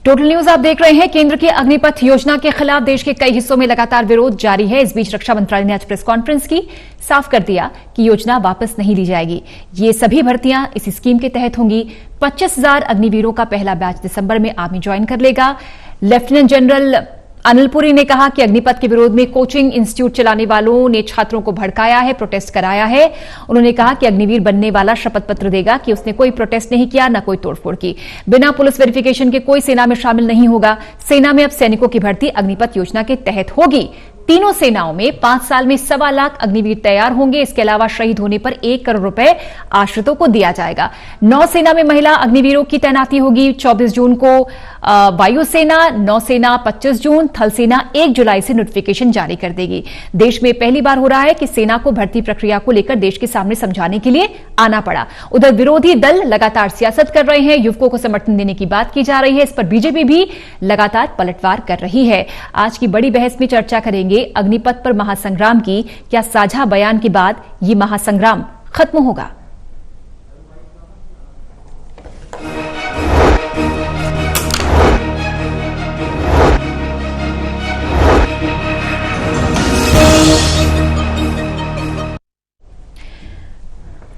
Total news आप देख रहे हैं। केंद्र की अग्निपथ योजना के खिलाफ देश के कई हिस्सों में लगातार विरोध जारी है। इस बीच रक्षा मंत्रालय ने आज प्रेस कॉन्फ्रेंस की, साफ कर दिया कि योजना वापस नहीं ली जाएगी। ये सभी भर्तियां इस स्कीम के तहत होंगी। 25,000 अग्निवीरों का पहला बैच दिसंबर में आर्मी ज्वाइन कर लेगा। लेफ्टिनेंट जनरल अनिल पुरी ने कहा कि अग्निपथ के विरोध में कोचिंग इंस्टीट्यूट चलाने वालों ने छात्रों को भड़काया है, प्रोटेस्ट कराया है। उन्होंने कहा कि अग्निवीर बनने वाला शपथ पत्र देगा कि उसने कोई प्रोटेस्ट नहीं किया, न कोई तोड़फोड़ की। बिना पुलिस वेरिफिकेशन के कोई सेना में शामिल नहीं होगा। सेना में अब सैनिकों की भर्ती अग्निपथ योजना के तहत होगी। तीनों सेनाओं में 5 साल में 1.25 लाख अग्निवीर तैयार होंगे। इसके अलावा शहीद होने पर 1 करोड़ रुपए आश्रितों को दिया जाएगा। नौसेना में महिला अग्निवीरों की तैनाती होगी। 24 जून को वायुसेना, नौसेना 25 जून, थल सेना 1 जुलाई से नोटिफिकेशन जारी कर देगी। देश में पहली बार हो रहा है कि सेना को भर्ती प्रक्रिया को लेकर देश के सामने समझाने के लिए आना पड़ा। उधर विरोधी दल लगातार सियासत कर रहे हैं, युवकों को समर्थन देने की बात की जा रही है। इस पर बीजेपी भी लगातार पलटवार कर रही है। आज की बड़ी बहस में चर्चा करेंगे अग्निपथ पर महासंग्राम की। क्या साझा बयान के बाद ये महासंग्राम खत्म होगा?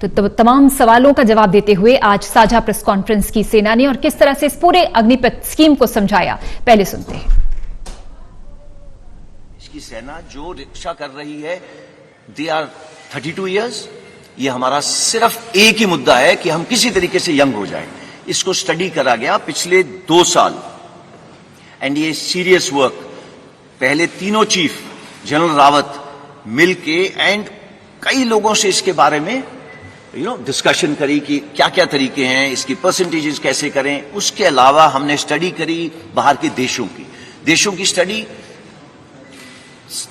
तो तमाम सवालों का जवाब देते हुए आज साझा प्रेस कॉन्फ्रेंस की सेना ने और किस तरह से इस पूरे अग्निपथ स्कीम को समझाया, पहले सुनते हैं। इसकी सेना जो रक्षा कर रही है, दे आर 32 इयर्स। ये हमारा सिर्फ एक ही मुद्दा है कि हम किसी तरीके से यंग हो जाए। इसको स्टडी करा गया पिछले 2 साल एंड ये सीरियस वर्क। पहले तीनों चीफ जनरल रावत मिलके एंड कई लोगों से इसके बारे में डिस्कशन करी कि क्या क्या तरीके हैं, इसकी परसेंटेजेस कैसे करें। उसके अलावा हमने स्टडी करी बाहर के देशों की स्टडी।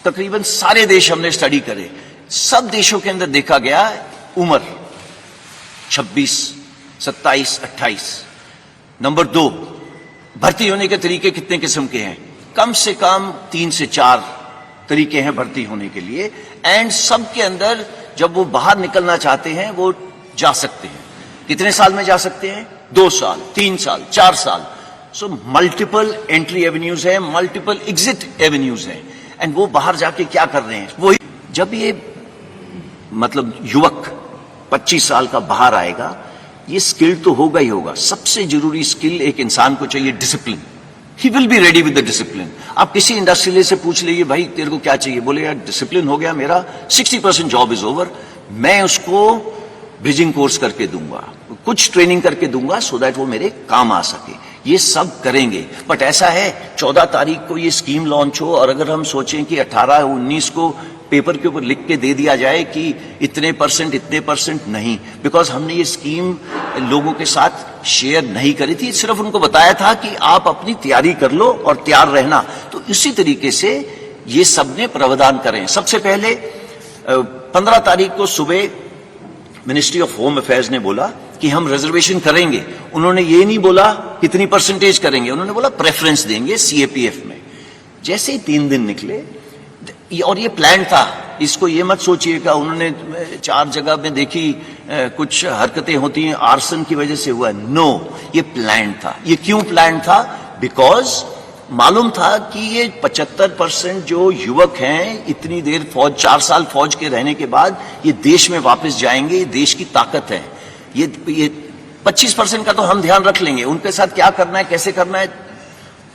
तकरीबन सारे देश हमने स्टडी करे। सब देशों के अंदर देखा गया उम्र 26, 27, 28। नंबर 2, भर्ती होने के तरीके कितने किस्म के हैं? कम से कम 3 से 4 तरीके हैं भर्ती होने के लिए। एंड सबके अंदर जब वो बाहर निकलना चाहते हैं वो जा सकते हैं। कितने साल में जा सकते हैं? 2 साल, 3 साल, 4 साल। सो मल्टीपल एंट्री एवेन्यूज हैं, मल्टीपल एग्जिट एवेन्यूज हैं। एंड वो बाहर जाके क्या कर रहे हैं? वही जब ये मतलब युवक 25 साल का बाहर आएगा, ये स्किल तो होगा ही होगा। सबसे जरूरी स्किल एक इंसान को चाहिए, discipline. He will be ready with the discipline. आप किसी इंडस्ट्रियलिस्ट से पूछ लीजिए, भाई तेरे को क्या चाहिए? बोले यार डिसिप्लिन हो गया मेरा, 60% जॉब इज ओवर। मैं उसको ब्रिजिंग कोर्स करके दूंगा, कुछ ट्रेनिंग करके दूंगा सो दैट वो मेरे काम आ सके। ये सब करेंगे। बट ऐसा है 14 तारीख को ये स्कीम लॉन्च हो और अगर हम सोचें कि 18, 19 को पेपर के ऊपर लिख के दे दिया जाए कि इतने परसेंट नहीं, बिकॉज हमने ये स्कीम लोगों के साथ शेयर नहीं करी थी। सिर्फ उनको बताया था कि आप अपनी तैयारी कर लो और तैयार रहना। तो इसी तरीके से ये सबने प्रावधान करें। सबसे पहले 15 तारीख को सुबह मिनिस्ट्री ऑफ होम अफेयर्स ने बोला कि हम रिजर्वेशन करेंगे। उन्होंने ये नहीं बोला कितनी परसेंटेज करेंगे, उन्होंने बोला प्रेफरेंस देंगे सीएपीएफ में। जैसे ही 3 दिन निकले और ये प्लान था, इसको ये मत सोचिएगा उन्होंने 4 जगह में देखी कुछ हरकतें होती हैं आर्सन की वजह से हुआ। नो, ये प्लान था। ये क्यों प्लान था? बिकॉज मालूम था कि ये 75% जो युवक हैं इतनी देर फौज, 4 साल फौज के रहने के बाद ये देश में वापस जाएंगे। ये देश की ताकत है। ये 25% का तो हम ध्यान रख लेंगे, उनके साथ क्या करना है, कैसे करना है,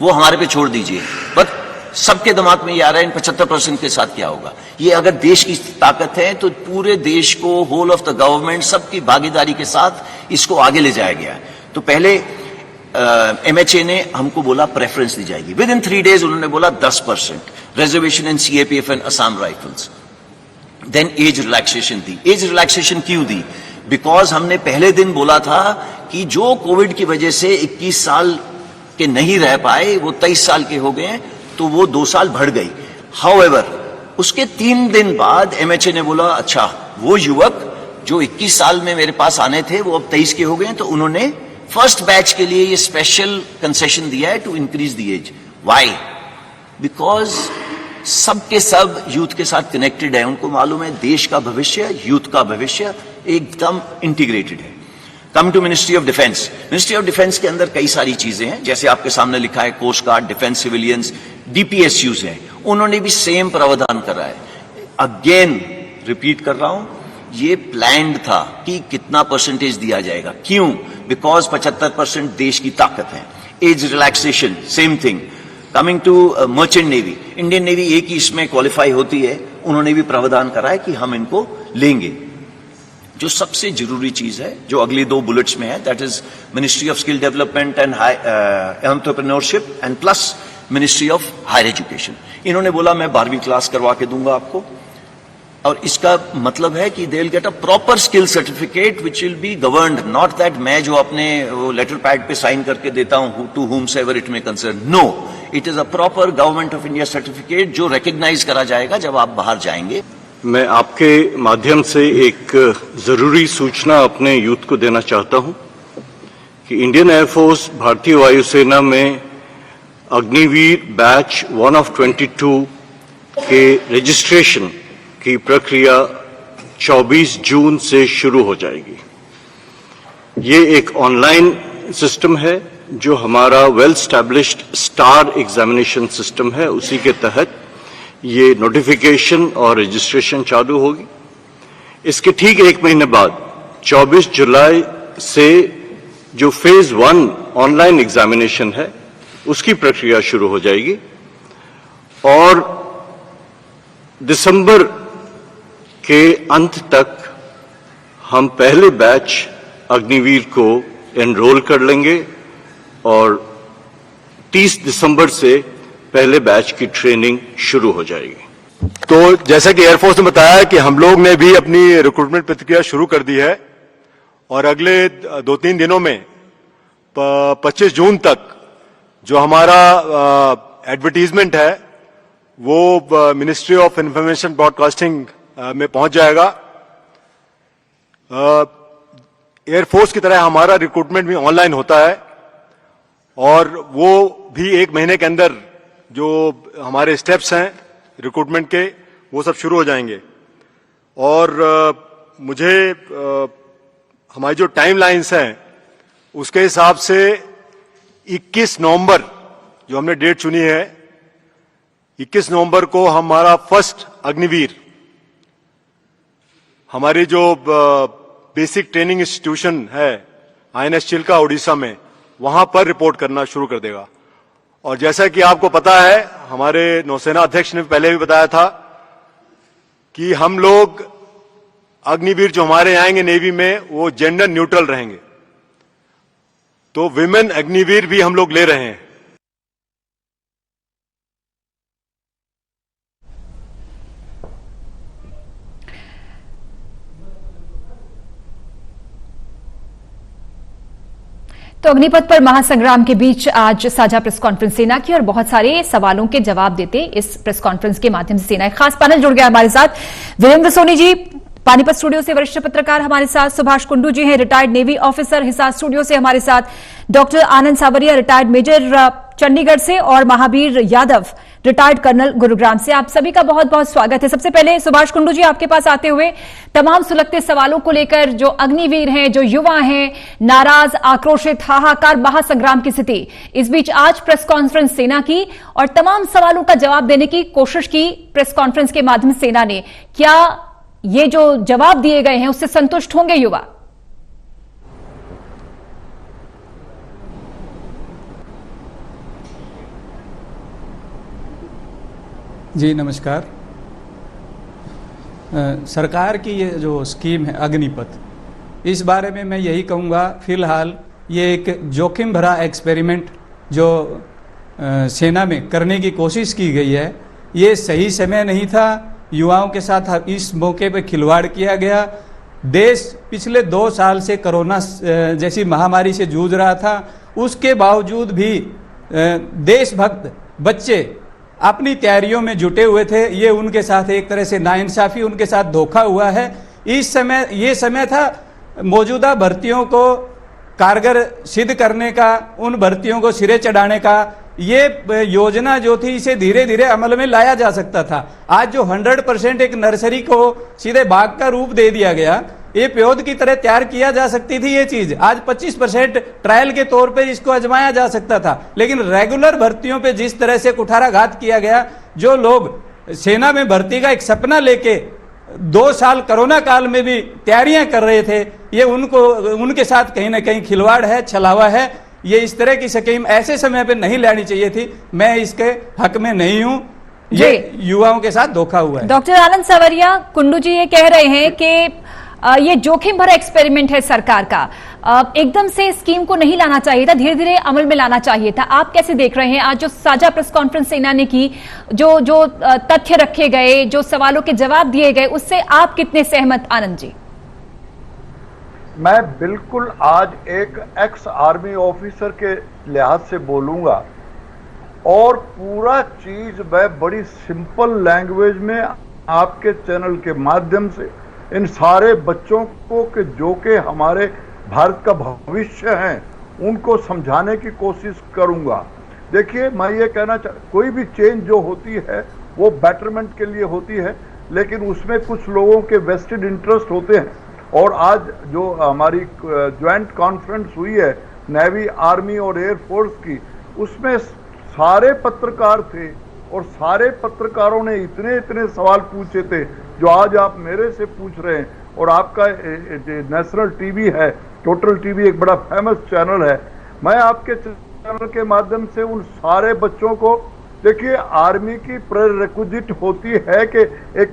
वो हमारे पे छोड़ दीजिए। बट सबके दिमाग में ये आ रहा है इन 75% के साथ क्या होगा। ये अगर देश की ताकत है तो पूरे देश को, होल ऑफ द गवर्नमेंट, सबकी भागीदारी के साथ इसको आगे ले जाया गया। तो पहले एमएचए ने हमको बोला प्रेफरेंस दी जाएगी। विद इन 3 डेज उन्होंने बोला 10% reservation in CAPF and Assam Rifles. Then age relaxation दी। एज रिलैक्सेशन क्यों दी? बिकॉज हमने पहले दिन बोला था कि जो कोविड की वजह से 21 साल के नहीं रह पाए वो 23 साल के हो गए हैं, तो वो 2 साल बढ़ गई। हाउएवर उसके 3 दिन बाद एमएचए ने बोला अच्छा वो युवक जो 21 साल में मेरे पास आने थे वो अब 23 के हो गए हैं, तो उन्होंने फर्स्ट बैच के लिए ये स्पेशल कंसेशन दिया है to increase the age. Why? Because सबके सब यूथ के साथ कनेक्टेड है। उनको मालूम है देश का भविष्य, यूथ का भविष्य एकदम इंटीग्रेटेड है। Come to Ministry of Defence. Ministry of Defence के अंदर कई सारी चीजें हैं, जैसे आपके सामने लिखा है coast guard, defence civilians, DPSUs हैं, उन्होंने भी सेम प्रावधान करा है। अगेन रिपीट कर रहा हूं, ये प्लान्ड था कि कितना परसेंटेज दिया जाएगा। क्यों? बिकॉज 75% देश की ताकत है। Age relaxation same thing. Coming to merchant navy, Indian navy एक ही इसमें क्वालिफाई होती है, उन्होंने भी प्रावधान करा है कि हम इनको लेंगे। जो सबसे जरूरी चीज है जो अगली 2 बुलेट्स में है, that is Ministry of Skill Development and Entrepreneurship and plus Ministry of Higher Education. इन्होंने बोला मैं 12वीं क्लास करवा के दूंगा आपको, और इसका मतलब है कि they will get a proper skill certificate which will be governed, not that मैं जो अपने लेटर पैड पे साइन करके देता हूं to whomsoever it may concern. No, it is a proper Government of India certificate जो recognise करा जाएगा जब आप बाहर जाएंगे। मैं आपके माध्यम से एक जरूरी सूचना अपने यूथ को देना चाहता हूं कि इंडियन एयरफोर्स भारतीय वायुसेना में अग्निवीर बैच 1 of 22 के रजिस्ट्रेशन की प्रक्रिया 24 जून से शुरू हो जाएगी। ये एक ऑनलाइन सिस्टम है जो हमारा well established star examination system है, उसी के तहत ये नोटिफिकेशन और रजिस्ट्रेशन चालू होगी। इसके ठीक 1 महीने बाद 24 जुलाई से जो फेज 1 ऑनलाइन एग्जामिनेशन है उसकी प्रक्रिया शुरू हो जाएगी, और दिसंबर के अंत तक हम पहले बैच अग्निवीर को एनरोल कर लेंगे और 30 दिसंबर से पहले बैच की ट्रेनिंग शुरू हो जाएगी। तो जैसा कि एयरफोर्स ने बताया कि हम लोग ने भी अपनी रिक्रूटमेंट प्रक्रिया शुरू कर दी है, और अगले 2-3 दिनों में 25 जून तक जो हमारा एडवर्टीजमेंट है वो मिनिस्ट्री ऑफ इंफॉर्मेशन ब्रॉडकास्टिंग में पहुंच जाएगा। एयरफोर्स की तरह हमारा रिक्रूटमेंट भी ऑनलाइन होता है, और वो भी 1 महीने के अंदर जो हमारे स्टेप्स हैं रिक्रूटमेंट के वो सब शुरू हो जाएंगे। और मुझे हमारी जो टाइम लाइन्स हैं उसके हिसाब से 21 नवंबर जो हमने डेट चुनी है, 21 नवंबर को हमारा फर्स्ट अग्निवीर हमारी जो बेसिक ट्रेनिंग इंस्टीट्यूशन है INS चिल्का उड़ीसा में, वहां पर रिपोर्ट करना शुरू कर देगा। और जैसा कि आपको पता है, हमारे नौसेना अध्यक्ष ने पहले भी बताया था कि हम लोग अग्निवीर जो हमारे आएंगे नेवी में वो जेंडर न्यूट्रल रहेंगे, तो विमेन अग्निवीर भी हम लोग ले रहे हैं। तो अग्निपथ पर महासंग्राम के बीच आज साझा प्रेस कॉन्फ्रेंस सेना की, और बहुत सारे सवालों के जवाब देते इस प्रेस कॉन्फ्रेंस के माध्यम से सेना एक खास पैनल जुड़ गया हमारे साथ। वीरेंद्र सोनी जी पानीपत स्टूडियो से वरिष्ठ पत्रकार हमारे साथ, सुभाष कुंडू जी हैं retired navy officer Hisar studio से हमारे साथ, डॉक्टर आनंद सावरिया रिटायर्ड मेजर चंडीगढ़ से, और महावीर यादव रिटायर्ड कर्नल गुरुग्राम से। आप सभी का बहुत बहुत स्वागत है। सबसे पहले सुभाष कुंडू जी आपके पास आते हुए, तमाम सुलगते सवालों को लेकर जो अग्निवीर हैं, जो युवा हैं, नाराज, आक्रोशित, हाहाकार, महासंग्राम की स्थिति, इस बीच आज प्रेस कॉन्फ्रेंस सेना की और तमाम सवालों का जवाब देने की कोशिश की प्रेस कॉन्फ्रेंस के माध्यम से सेना ने। क्या ये जो जवाब दिए गए हैं उससे संतुष्ट होंगे युवा? जी नमस्कार। सरकार की ये जो स्कीम है अग्निपथ, इस बारे में मैं यही कहूँगा, फिलहाल ये एक जोखिम भरा एक्सपेरिमेंट जो सेना में करने की कोशिश की गई है, ये सही समय नहीं था। युवाओं के साथ इस मौके पर खिलवाड़ किया गया। देश पिछले 2 साल से कोरोना जैसी महामारी से जूझ रहा था, उसके बावजूद भी देशभक्त बच्चे अपनी तैयारियों में जुटे हुए थे। ये उनके साथ एक तरह से नाइंसाफी, उनके साथ धोखा हुआ है। इस समय ये समय था मौजूदा भर्तियों को कारगर सिद्ध करने का, उन भर्तियों को सिरे चढ़ाने का। ये योजना जो थी इसे धीरे धीरे अमल में लाया जा सकता था। आज जो 100% एक नर्सरी को सीधे बाग का रूप दे दिया गया, ये प्योद की तरह तैयार किया जा सकती थी ये चीज। आज 25% ट्रायल के तौर पे इसको आजमाया जा सकता था, लेकिन रेगुलर भर्तियों पे जिस तरह से कुठाराघात किया गया, जो लोग सेना में भर्ती का एक सपना लेके 2 साल कोरोना काल में भी तैयारियां कर रहे थे, ये उनके साथ कहीं ना कहीं खिलवाड़ है, छलावा है। ये इस तरह की स्कीम ऐसे समय पे नहीं लेनी चाहिए थी। मैं इसके हक में नहीं हूं, ये युवाओं के साथ धोखा हुआ है। डॉक्टर आनंद सवरिया, कुंडू जी ये कह रहे हैं कि ये जोखिम भरा एक्सपेरिमेंट है सरकार का, एकदम से स्कीम को नहीं लाना चाहिए था, धीरे धीरे अमल में लाना चाहिए था। आप कैसे देख रहे हैं आज जो साझा प्रेस कॉन्फ्रेंस सेना ने की, जो तथ्य रखे गए, जो सवालों के जवाब दिए गए, उससे आप कितने सहमत आनंद जी? मैं बिल्कुल आज एक एक्स आर्मी ऑफिसर के लिहाज से बोलूंगा और पूरा चीज मैं बड़ी सिंपल लैंग्वेज में आपके चैनल के माध्यम से इन सारे बच्चों को कि जो कि हमारे भारत का भविष्य हैं उनको समझाने की कोशिश करूंगा। देखिए, मैं ये कहना कोई भी चेंज जो होती है वो बेटरमेंट के लिए होती है, लेकिन उसमें कुछ लोगों के वेस्टेड इंटरेस्ट होते हैं। और आज जो हमारी ज्वाइंट कॉन्फ्रेंस हुई है नेवी, आर्मी और एयरफोर्स की, उसमें सारे पत्रकार थे और सारे पत्रकारों ने इतने इतने सवाल पूछे थे जो आज आप मेरे से पूछ रहे हैं। और आपका नेशनल टीवी है, टोटल टीवी एक बड़ा फेमस चैनल है। मैं आपके चैनल के माध्यम से उन सारे बच्चों को, देखिए, आर्मी की प्रेरेक्विजिट होती है कि एक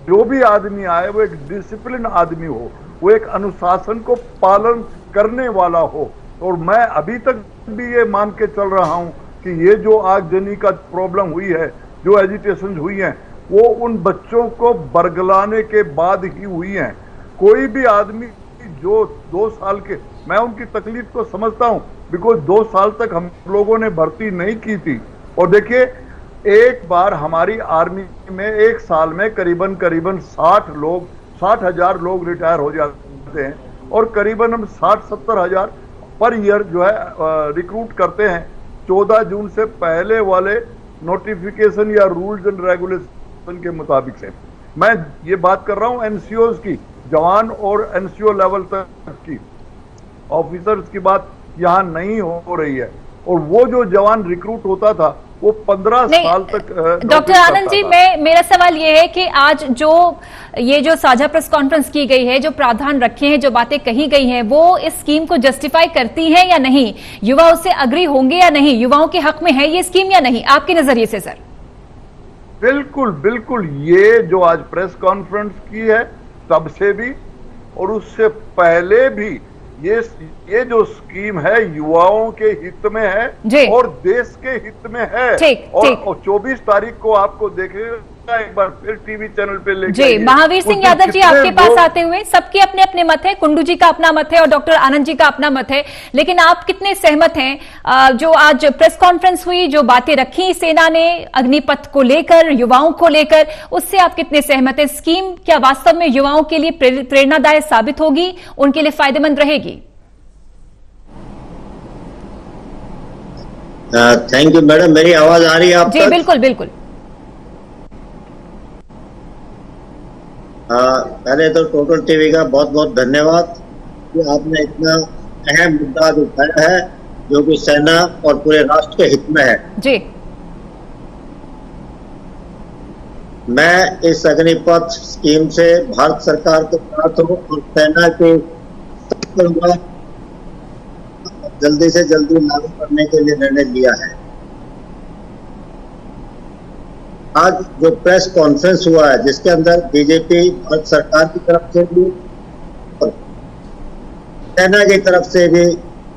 जो भी आदमी आए वो एक डिसिप्लिन आदमी हो, वो एक अनुशासन को पालन करने वाला हो। और मैं अभी तक भी ये मान के चल रहा हूं कि ये जो आगजनी का प्रॉब्लम हुई है, जो एजिटेशन हुई हैं, वो उन बच्चों को बरगलाने के बाद ही हुई हैं। कोई भी आदमी जो 2 साल के, मैं उनकी तकलीफ को समझता हूं, बिकॉज 2 साल तक हम लोगों ने भर्ती नहीं की थी। और देखिए, एक बार हमारी आर्मी में एक साल में करीबन 60,000 लोग रिटायर हो जाते हैं और करीबन हम 60-70 हजार पर ईयर जो है रिक्रूट करते हैं। 14 जून से पहले वाले नोटिफिकेशन या रूल्स एंड रेगुलेशन के मुताबिक से मैं ये बात कर रहा हूं एनसीओज की, जवान और एनसीओ लेवल तक की, ऑफिसर्स की बात यहां नहीं हो रही है। और वो जो जवान रिक्रूट होता था वो 15 साल तक। डॉक्टर आनंद जी, मेरा सवाल ये है कि आज जो साझा प्रेस कॉन्फ्रेंस की गई है, जो प्रावधान रखे हैं, जो बातें कही गई हैं, वो इस स्कीम को जस्टिफाई करती हैं या नहीं? युवा उससे अग्री होंगे या नहीं? युवाओं के हक में है ये स्कीम या नहीं, आपके नजरिए से सर? बिल्कुल बिल्कुल, ये जो आज प्रेस कॉन्फ्रेंस की है तब से भी और उससे पहले भी ये जो स्कीम है युवाओं के हित में है और देश के हित में है। और 24 तारीख को आपको देखेगा एक बार फिर टीवी चैनल पे लेके जी। महावीर सिंह यादव जी, आपके पास आते हुए, सबके अपने अपने मत है, कुंडू जी का अपना मत है और डॉक्टर आनंद जी का अपना मत है, लेकिन आप कितने सहमत हैं जो आज प्रेस कॉन्फ्रेंस हुई, जो बातें रखी सेना ने अग्निपथ को लेकर, युवाओं को लेकर, उससे आप कितने सहमत हैं? स्कीम क्या वास्तव में युवाओं के लिए प्रेरणादायक साबित होगी, उनके लिए फायदेमंद रहेगी? थैंक यू मैडम, मेरी आवाज आ रही है आप जी? बिल्कुल बिल्कुल। पहले तो टोटल टीवी का बहुत बहुत धन्यवाद कि आपने इतना अहम मुद्दा उठाया है जो कि सेना और पूरे राष्ट्र के हित में है। जी। मैं इस अग्निपथ स्कीम से भारत सरकार के साथ हूँ और सेना के जल्दी से जल्दी लागू करने के लिए निर्णय लिया है। आज जो प्रेस कॉन्फ्रेंस हुआ है जिसके अंदर बीजेपी भारत सरकार की तरफ से भी और सेना की तरफ से भी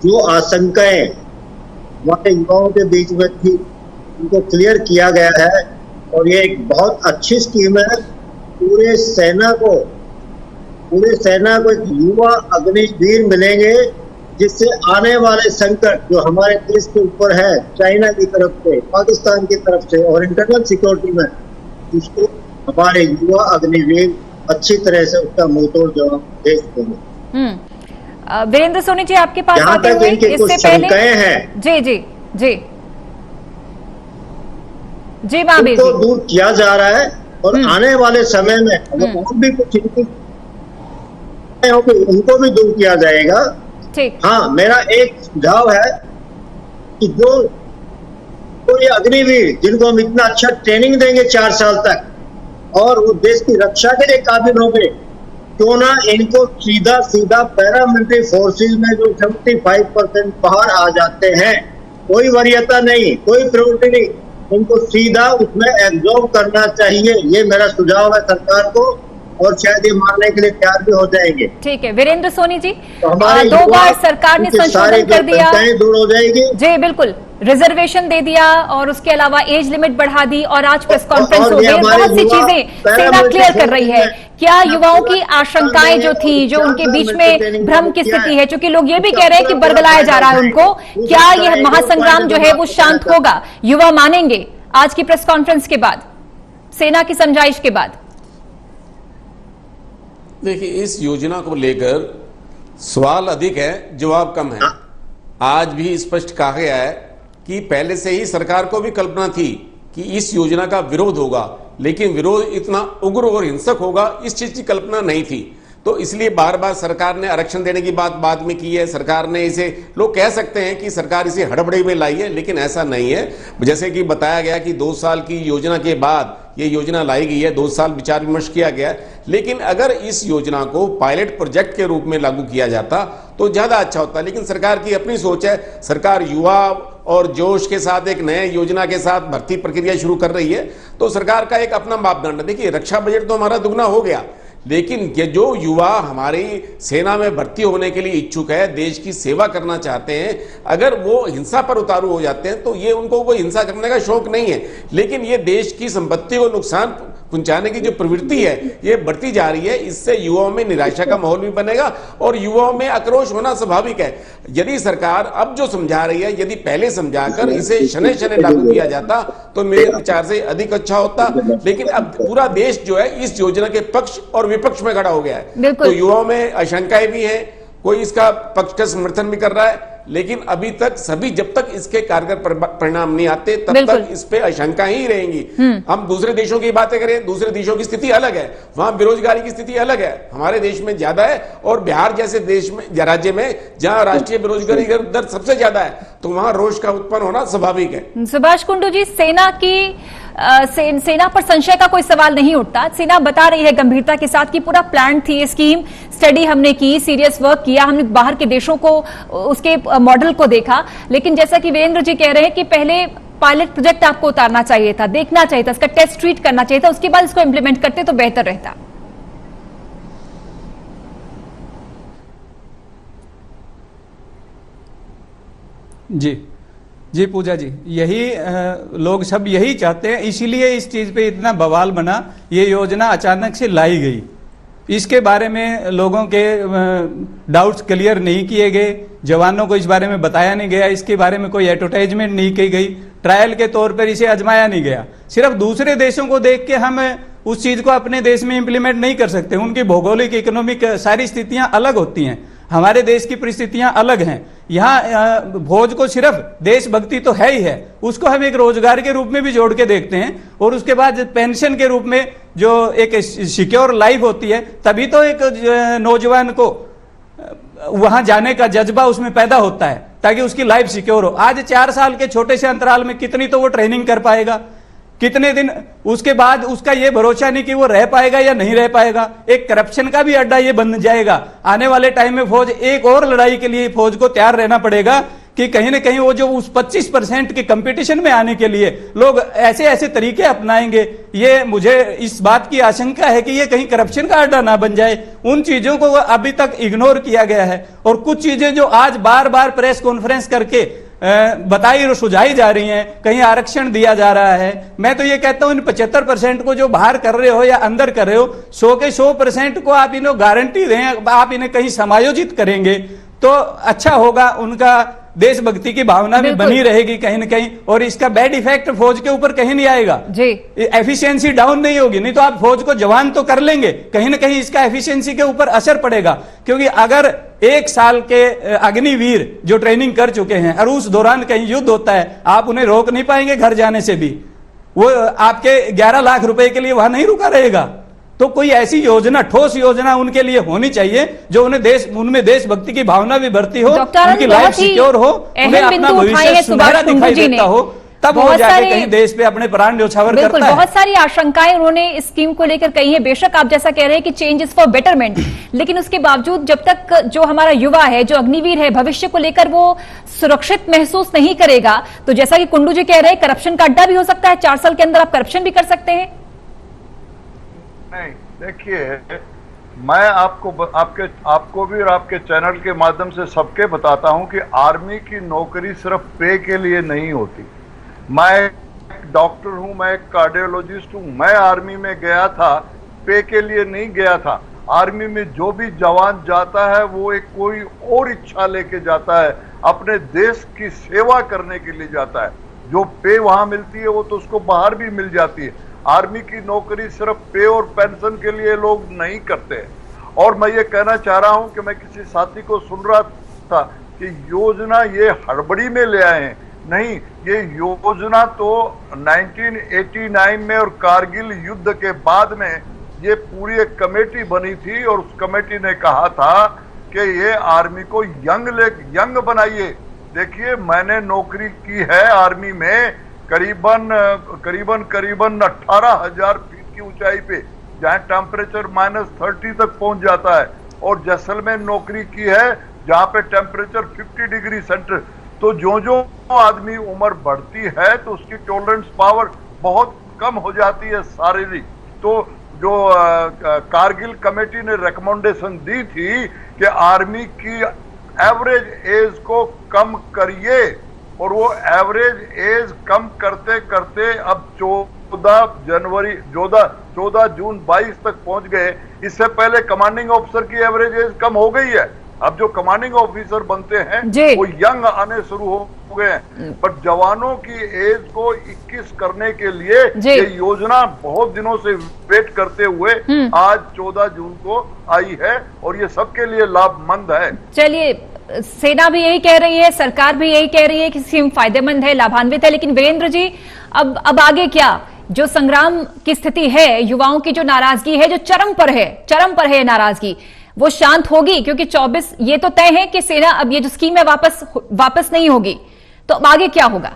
जो आशंकाएं हमारे युवाओं के बीच में थी उनको क्लियर किया गया है और ये एक बहुत अच्छी स्कीम है। पूरे सेना को एक युवा अग्निवीर मिलेंगे जिससे आने वाले संकट जो हमारे देश के ऊपर है, चाइना की तरफ से, पाकिस्तान की तरफ से और इंटरनल सिक्योरिटी में, उसको हमारे युवा अग्निवीर अच्छी तरह से उसका मुंहतोड़ जवाब दे देंगे। वीरेंद्र सोनी जी, आपके पास आते हुए इससे पहले हैं जी जी जी जी महावीर जी, दूर किया जा रहा है और आने वाले समय में और भी कुछ होगी उनको भी दूर किया जाएगा। ठीक। हाँ, मेरा एक सुझाव है कि जो ये अग्निवीर जिनको हम इतना अच्छा ट्रेनिंग देंगे 4 साल तक और वो देश की रक्षा के लिए काबिल हो गए, क्यों ना इनको सीधा सीधा पैरामिलिट्री फोर्सेस में जो 75% बाहर आ जाते हैं, कोई वरीयता नहीं, कोई प्रायोरिटी नहीं, उनको सीधा उसमें एब्जॉर्ब करना चाहिए। ये मेरा सुझाव है सरकार को, और शायद ये मानने के लिए तैयार भी हो जाएंगे। ठीक है वीरेंद्र सोनी जी, तो हमारे 2 बार सरकार ने संशोधन कर दिया, दूर हो जाएगी जी बिल्कुल, रिजर्वेशन दे दिया और उसके अलावा एज लिमिट बढ़ा दी और आज प्रेस कॉन्फ्रेंस हो गई, बहुत सी चीजें सेना क्लियर कर रही है। क्या युवाओं की आशंकाएं जो थी, जो उनके बीच में भ्रम की स्थिति है, क्योंकि लोग ये भी कह रहे हैं कि बरगलाया जा रहा है उनको, क्या यह महासंग्राम जो है वो शांत होगा, युवा मानेंगे आज की प्रेस कॉन्फ्रेंस के बाद, सेना की समझाइश के बाद? देखिए, इस योजना को लेकर सवाल अधिक है, जवाब कम है। आज भी स्पष्ट कहा गया है कि पहले से ही सरकार को भी कल्पना थी कि इस योजना का विरोध होगा, लेकिन विरोध इतना उग्र और हिंसक होगा इस चीज की कल्पना नहीं थी। तो इसलिए बार बार सरकार ने आरक्षण देने की बात बाद में की है। सरकार ने इसे, लोग कह सकते हैं कि सरकार इसे हड़बड़ी में लाई है, लेकिन ऐसा नहीं है। जैसे कि बताया गया कि 2 साल की योजना के बाद ये योजना लाई गई है, 2 साल विचार विमर्श किया गया है। लेकिन अगर इस योजना को पायलट प्रोजेक्ट के रूप में लागू किया जाता तो ज्यादा अच्छा होता। लेकिन सरकार की अपनी सोच है, सरकार युवा और जोश के साथ एक नए योजना के साथ भर्ती प्रक्रिया शुरू कर रही है, तो सरकार का एक अपना मापदंड है। देखिए, रक्षा बजट तो हमारा दुगना हो गया, लेकिन ये जो युवा हमारी सेना में भर्ती होने के लिए इच्छुक है, देश की सेवा करना चाहते हैं, अगर वो हिंसा पर उतारू हो जाते हैं तो ये उनको वो हिंसा करने का शौक नहीं है, लेकिन ये देश की संपत्ति को नुकसान पहुंचाने की जो प्रवृत्ति है ये बढ़ती जा रही है। इससे युवाओं में निराशा का माहौल भी बनेगा और युवाओं में आक्रोश होना स्वाभाविक है। यदि सरकार अब जो समझा रही है, यदि पहले समझाकर इसे शनै शनै लागू किया जाता तो मेरे विचार से अधिक अच्छा होता। लेकिन अब पूरा देश जो है इस योजना के पक्ष और विपक्ष में खड़ा हो गया है, तो युवाओं में आशंकाएं भी है, कोई इसका पक्ष का समर्थन भी कर रहा है, लेकिन अभी तक सभी, जब तक इसके कारगर परिणाम नहीं आते तब तक इस पे आशंका ही रहेंगी। हम दूसरे देशों की बातें करें, दूसरे देशों की स्थिति अलग है, वहां बेरोजगारी की स्थिति अलग है, हमारे देश में ज्यादा है, और बिहार जैसे देश में, राज्य में जहां राष्ट्रीय बेरोजगारी दर सबसे ज्यादा है, तो वहां रोष का उत्पन्न होना स्वाभाविक है। सुभाष कुंडू जी, सेना पर संशय का कोई सवाल नहीं उठता। सेना बता रही है गंभीरता के साथ कि पूरा प्लान थी ये स्कीम, स्टडी हमने की, सीरियस वर्क किया, हमने बाहर के देशों को, उसके मॉडल को देखा, लेकिन जैसा कि वीरेंद्र जी कह रहे हैं कि पहले पायलट प्रोजेक्ट आपको उतारना चाहिए था, देखना चाहिए था, इसका टेस्ट ट्रीट करना चाहिए था, उसके बाद इसको इंप्लीमेंट करते तो बेहतर रहता। जी पूजा जी, यही लोग सब यही चाहते हैं, इसीलिए इस चीज पे इतना बवाल बना। ये योजना अचानक से लाई गई, इसके बारे में लोगों के डाउट्स क्लियर नहीं किए गए, जवानों को इस बारे में बताया नहीं गया, इसके बारे में कोई एडवर्टाइजमेंट नहीं की गई, ट्रायल के तौर पर इसे आजमाया नहीं गया। सिर्फ दूसरे देशों को देख के हम उस चीज को अपने देश में इंप्लीमेंट नहीं कर सकते। उनकी भौगोलिक, इकोनॉमिक सारी स्थितियां अलग होती हैं, हमारे देश की परिस्थितियां अलग हैं। यहाँ फौज को सिर्फ देशभक्ति तो है ही है, उसको हम एक रोजगार के रूप में भी जोड़ के देखते हैं, और उसके बाद पेंशन के रूप में जो एक सिक्योर लाइफ होती है, तभी तो एक नौजवान को वहां जाने का जज्बा उसमें पैदा होता है ताकि उसकी लाइफ सिक्योर हो। आज 4 साल के छोटे से अंतराल में कितनी तो वो ट्रेनिंग कर पाएगा, कितने दिन उसके बाद उसका ये भरोसा नहीं कि वो रह पाएगा या नहीं रह पाएगा। एक करप्शन का भी अड्डा ये बन जाएगा। आने वाले टाइम में फौज एक और लड़ाई के लिए फौज को तैयार रहना पड़ेगा कि कहीं ना कहीं वो जो उस 25% के कंपटीशन में आने के लिए लोग ऐसे ऐसे तरीके अपनाएंगे। ये मुझे इस बात की आशंका है कि ये कहीं करप्शन का अड्डा ना बन जाए। उन चीजों को अभी तक इग्नोर किया गया है, और कुछ चीजें जो आज बार बार प्रेस कॉन्फ्रेंस करके बताई और सुझाई जा रही हैं, कहीं आरक्षण दिया जा रहा है। मैं तो ये कहता हूं इन 75% को जो बाहर कर रहे हो या अंदर कर रहे हो, 100 के 100% को आप इन्हें गारंटी दें, आप इन्हें कहीं समायोजित करेंगे तो अच्छा होगा। उनका देशभक्ति की भावना भी बनी रहेगी कहीं ना कहीं, और इसका बैड इफेक्ट फौज के ऊपर कहीं नहीं आएगा जी। एफिशिएंसी डाउन नहीं होगी, नहीं तो आप फौज को जवान तो कर लेंगे, कहीं ना कहीं इसका एफिशिएंसी के ऊपर असर पड़ेगा। क्योंकि अगर 1 साल के अग्निवीर जो ट्रेनिंग कर चुके हैं और उस दौरान कहीं युद्ध होता है, आप उन्हें रोक नहीं पाएंगे घर जाने से भी। वो आपके 11 लाख रुपए के लिए वहां नहीं रुका रहेगा, तो कोई ऐसी योजना, ठोस योजना उनके लिए होनी चाहिए जो उनमें देशभक्ति की भावना भी भरती हो, उनकी लाइफ सिक्योर हो, उन्हें अपना भविष्य सुनहरा दिखाई देता हो, तब वो जाके कहीं देश पे अपने प्राण न्यौछावर करता है। बहुत सारी आशंकाएं उन्होंने इस स्कीम को लेकर कही है। बेशक आप जैसा कह रहे हैं कि चेंज इज फॉर बेटरमेंट, लेकिन उसके बावजूद जब तक जो हमारा युवा है, जो अग्निवीर है, भविष्य को लेकर वो सुरक्षित महसूस नहीं करेगा, तो जैसा कि कुंडू जी कह रहे हैं, करप्शन का अड्डा भी हो सकता है। 4 साल के अंदर आप करप्शन भी कर सकते हैं। नहीं, देखिए, मैं आपको भी और आपके चैनल के माध्यम से सबके बताता हूं कि आर्मी की नौकरी सिर्फ पे के लिए नहीं होती। मैं एक डॉक्टर हूं, मैं एक कार्डियोलॉजिस्ट हूं। मैं आर्मी में गया था, पे के लिए नहीं गया था। आर्मी में जो भी जवान जाता है वो एक कोई और इच्छा लेके जाता है, अपने देश की सेवा करने के लिए जाता है। जो पे वहां मिलती है वो तो उसको बाहर भी मिल जाती है। आर्मी की नौकरी सिर्फ पे और पेंशन के लिए लोग नहीं करते। और मैं ये कहना चाह रहा हूं कि मैं किसी साथी को सुन रहा था कि योजना ये हड़बड़ी में ले आए हैं। नहीं, ये योजना तो 1989 में और कारगिल युद्ध के बाद में ये पूरी एक कमेटी बनी थी और उस कमेटी ने कहा था कि ये आर्मी को यंग बनाइए। देखिए, मैंने नौकरी की है आर्मी में करीबन 18,000 फीट की ऊंचाई पे, जहां टेम्परेचर -30 तक पहुंच जाता है, और जैसलमेर नौकरी की है जहां पे टेम्परेचर 50 डिग्री सेंटीग्रेड। तो जो आदमी उम्र बढ़ती है तो उसकी टॉलरेंस पावर बहुत कम हो जाती है शारीरिक। तो जो कारगिल कमेटी ने रिकमेंडेशन दी थी कि आर्मी की एवरेज एज को कम करिए, और वो एवरेज एज कम करते करते अब 14 जून 22 तक पहुंच गए। इससे पहले कमांडिंग ऑफिसर की एवरेज एज कम हो गई है। अब जो कमांडिंग ऑफिसर बनते हैं वो यंग आने शुरू हो गए हैं, पर जवानों की एज को 21 करने के लिए ये योजना बहुत दिनों से वेट करते हुए आज 14 जून को आई है, और ये सबके लिए लाभमंद है। चलिए, सेना भी यही कह रही है, सरकार भी यही कह रही है कि स्कीम फायदेमंद है, लाभान्वित है, लेकिन वीरेंद्र जी अब आगे क्या? जो संग्राम की स्थिति है, युवाओं की जो नाराजगी है, जो चरम पर है नाराजगी, वो शांत होगी? क्योंकि 24 ये तो तय है कि सेना अब ये जो स्कीम है वापस नहीं होगी, तो अब आगे क्या होगा?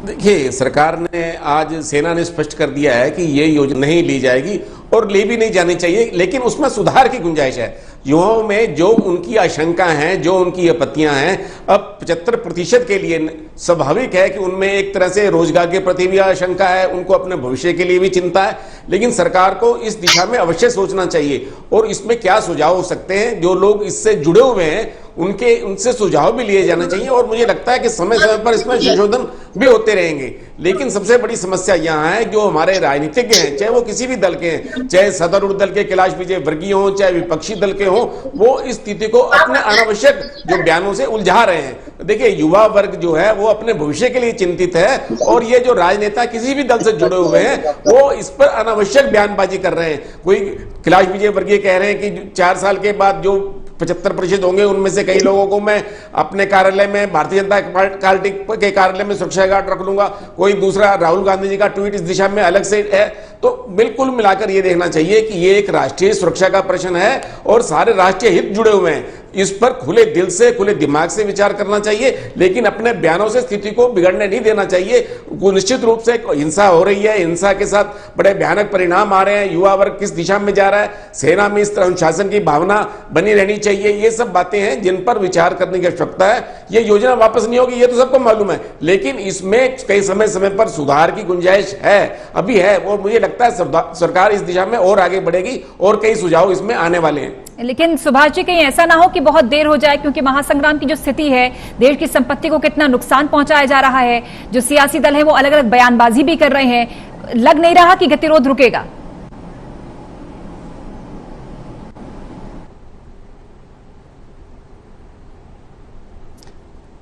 देखिए, सरकार ने आज, सेना ने स्पष्ट कर दिया है कि ये योजना नहीं ली जाएगी और ले भी नहीं जानी चाहिए, लेकिन उसमें सुधार की गुंजाइश है। युवाओं में जो उनकी आशंका हैं, जो उनकी आपत्तियां हैं, अब 75% के लिए स्वाभाविक है कि उनमें एक तरह से रोजगार के प्रति भी आशंका है, उनको अपने भविष्य के लिए भी चिंता है, लेकिन सरकार को इस दिशा में अवश्य सोचना चाहिए। और इसमें क्या सुझाव हो सकते हैं, जो लोग इससे जुड़े हुए हैं उनसे सुझाव भी लिए जाना चाहिए, और मुझे लगता है कि समय समय पर इसमें संशोधन भी होते रहेंगे। लेकिन सबसे बड़ी समस्या यहाँ है, जो हमारे राजनीतिज्ञ हैं, चाहे वो किसी भी दल के हैं, चाहे सत्तारूढ़ दल के कैलाश विजय वर्गीय हो, चाहे विपक्षी दल के हो, वो इस स्थिति को अपने अनावश्यक जो बयानों से उलझा रहे हैं। देखिए, युवा वर्ग जो है वो अपने भविष्य के लिए चिंतित है, और ये जो राजनेता किसी भी दल से जुड़े हुए हैं वो इस पर अनावश्यक बयानबाजी कर रहे हैं। कोई कैलाश विजय वर्गीय कह रहे हैं कि 4 साल के बाद जो 75% होंगे उनमें से कई लोगों को मैं अपने कार्यालय में, भारतीय जनता पार्टी के कार्यालय में सुरक्षा गार्ड रख लूंगा। कोई दूसरा, राहुल गांधी जी का ट्वीट इस दिशा में अलग से है। तो बिल्कुल मिलाकर ये देखना चाहिए कि ये एक राष्ट्रीय सुरक्षा का प्रश्न है और सारे राष्ट्रीय हित जुड़े हुए हैं। इस पर खुले दिल से, खुले दिमाग से विचार करना चाहिए, लेकिन अपने बयानों से स्थिति को बिगड़ने नहीं देना चाहिए। निश्चित रूप से हिंसा हो रही है, हिंसा के साथ बड़े भयानक परिणाम आ रहे हैं, युवा वर्ग किस दिशा में जा रहा है, सेना में इस तरह अनुशासन की भावना बनी रहनी चाहिए, ये सब बातें हैं जिन पर विचार करने की आवश्यकता है। ये योजना वापस नहीं होगी, ये तो सबको मालूम है, लेकिन इसमें कई समय पर सुधार की गुंजाइश है, अभी है, और मुझे लगता है सरकार इस दिशा में और आगे बढ़ेगी और कई सुझाव इसमें आने वाले हैं। लेकिन सुभाष जी, कहीं ऐसा ना हो कि बहुत देर हो जाए, क्योंकि महासंग्राम की जो स्थिति है, देश की संपत्ति को कितना नुकसान पहुंचाया जा रहा है, जो सियासी दल है वो अलग अलग बयानबाजी भी कर रहे हैं, लग नहीं रहा कि गतिरोध रुकेगा।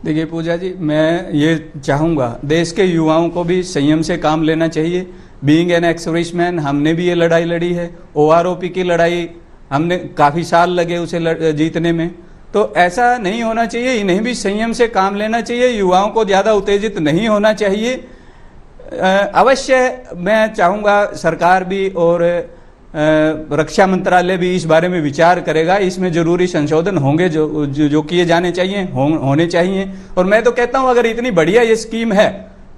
देखिए पूजा जी, मैं ये चाहूंगा देश के युवाओं को भी संयम से काम लेना चाहिए। बीइंग एन एक्स सर्विसमैन, हमने भी ये लड़ाई लड़ी है, OROP की लड़ाई हमने काफ़ी साल लगे उसे जीतने में। तो ऐसा नहीं होना चाहिए, इन्हें भी संयम से काम लेना चाहिए, युवाओं को ज़्यादा उत्तेजित नहीं होना चाहिए। अवश्य मैं चाहूँगा सरकार भी और रक्षा मंत्रालय भी इस बारे में विचार करेगा। इसमें जरूरी संशोधन होंगे जो किए जाने चाहिए, होने चाहिए। और मैं तो कहता हूं अगर इतनी बढ़िया ये स्कीम है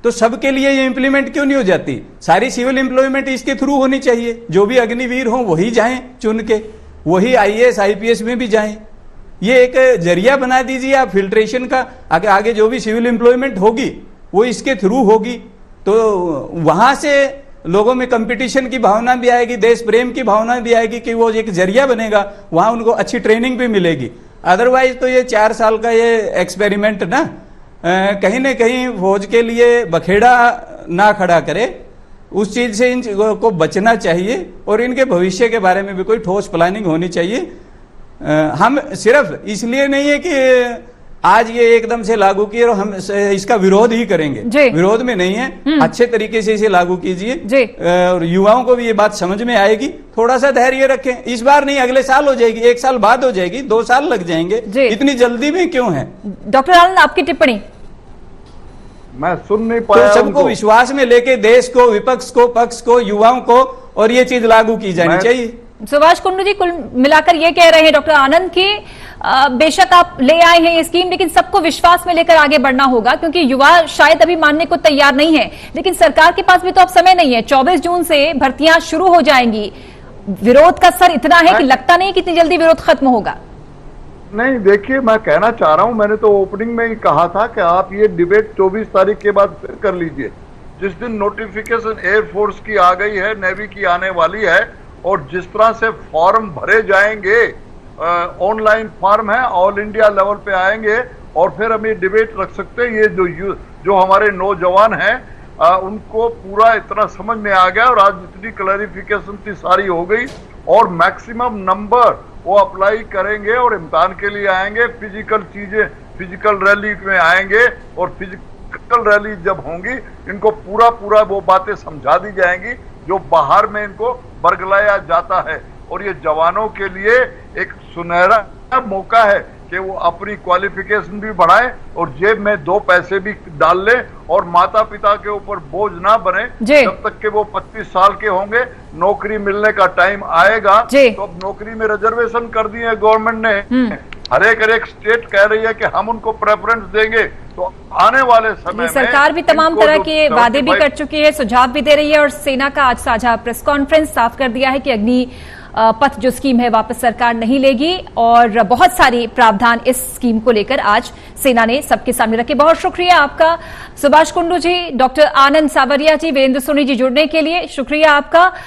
तो सबके लिए ये इंप्लीमेंट क्यों नहीं हो जाती? सारी सिविल एम्प्लॉयमेंट इसके थ्रू होनी चाहिए। जो भी अग्निवीर हो वही जाएं चुन के, वही IAS IPS में भी जाएं। ये एक जरिया बना दीजिए आप फिल्ट्रेशन का। आगे जो भी सिविल एम्प्लॉयमेंट होगी वो इसके थ्रू होगी, तो वहां से लोगों में कंपटीशन की भावना भी आएगी, देश प्रेम की भावना भी आएगी कि वो एक जरिया बनेगा, वहां उनको अच्छी ट्रेनिंग भी मिलेगी। अदरवाइज तो ये 4 साल का ये एक्सपेरिमेंट ना कहीं न कहीं फौज के लिए बखेड़ा ना खड़ा करे। उस चीज से इनको बचना चाहिए और इनके भविष्य के बारे में भी कोई ठोस प्लानिंग होनी चाहिए। हम सिर्फ इसलिए नहीं है कि आज ये एकदम से लागू किए और हम इसका विरोध ही करेंगे, विरोध में नहीं है, अच्छे तरीके से इसे लागू कीजिए और युवाओं को भी ये बात समझ में आएगी। थोड़ा सा धैर्य रखें, इस बार नहीं अगले साल हो जाएगी, 1 साल बाद हो जाएगी, 2 साल लग जाएंगे, इतनी जल्दी में क्यों है? डॉक्टर आनंद आपकी टिप्पणी। मैं सुन नहीं पाया। तो सबको विश्वास में लेके देश को, विपक्ष को, पक्ष को, युवाओं को और ये चीज लागू की जानी चाहिए। सुभाष कुंडू जी कुल मिलाकर ये कह रहे हैं डॉक्टर आनंद की बेशक आप ले आए हैं ये स्कीम, लेकिन सबको विश्वास में लेकर आगे बढ़ना होगा, क्योंकि युवा शायद अभी मानने को तैयार नहीं है। लेकिन सरकार के पास भी तो अब समय नहीं है, 24 जून से भर्तियां शुरू हो जाएंगी। विरोध का स्तर इतना है कि लगता नहीं कि इतनी जल्दी विरोध खत्म होगा। नहीं, देखिए मैं कहना चाह रहा हूं, मैंने तो ओपनिंग में ही कहा था कि आप ये डिबेट 24 तारीख के बाद फिर कर लीजिए। जिस दिन नोटिफिकेशन एयरफोर्स की आ गई है, नेवी की आने वाली है, और जिस तरह से फॉर्म भरे जाएंगे, ऑनलाइन फॉर्म है, ऑल इंडिया लेवल पे आएंगे, और फिर हम ये डिबेट रख सकते हैं। ये जो हमारे नौजवान हैं उनको पूरा इतना समझ में आ गया, और आज इतनी क्लैरिफिकेशन थी सारी हो गई, और मैक्सिमम नंबर वो अप्लाई करेंगे और इम्तिहान के लिए आएंगे। फिजिकल रैली में आएंगे, और फिजिकल रैली जब होंगी इनको पूरा वो बातें समझा दी जाएंगी जो बाहर में इनको बरगलाया जाता है। और ये जवानों के लिए एक सुनहरा मौका है कि वो अपनी क्वालिफिकेशन भी बढ़ाएं और जेब में 2 पैसे भी डाल लें, और माता पिता के ऊपर बोझ ना बने। जब तक के वो 25 साल के होंगे, नौकरी मिलने का टाइम आएगा तो अब नौकरी में रिजर्वेशन कर दिए है गवर्नमेंट ने। हर एक स्टेट कह रही है कि हम उनको प्रेफरेंस देंगे, तो आने वाले समय में सरकार भी तमाम तरह के वादे भी कर चुकी है, सुझाव भी दे रही है, और सेना का आज साझा प्रेस कॉन्फ्रेंस साफ कर दिया है कि अग्नि पथ जो स्कीम है वापस सरकार नहीं लेगी, और बहुत सारी प्रावधान इस स्कीम को लेकर आज सेना ने सबके सामने रखे। बहुत शुक्रिया आपका सुभाष कुंडू जी, डॉक्टर आनंद सावरिया जी, वीरेंद्र सोनी जी जुड़ने के लिए शुक्रिया आपका।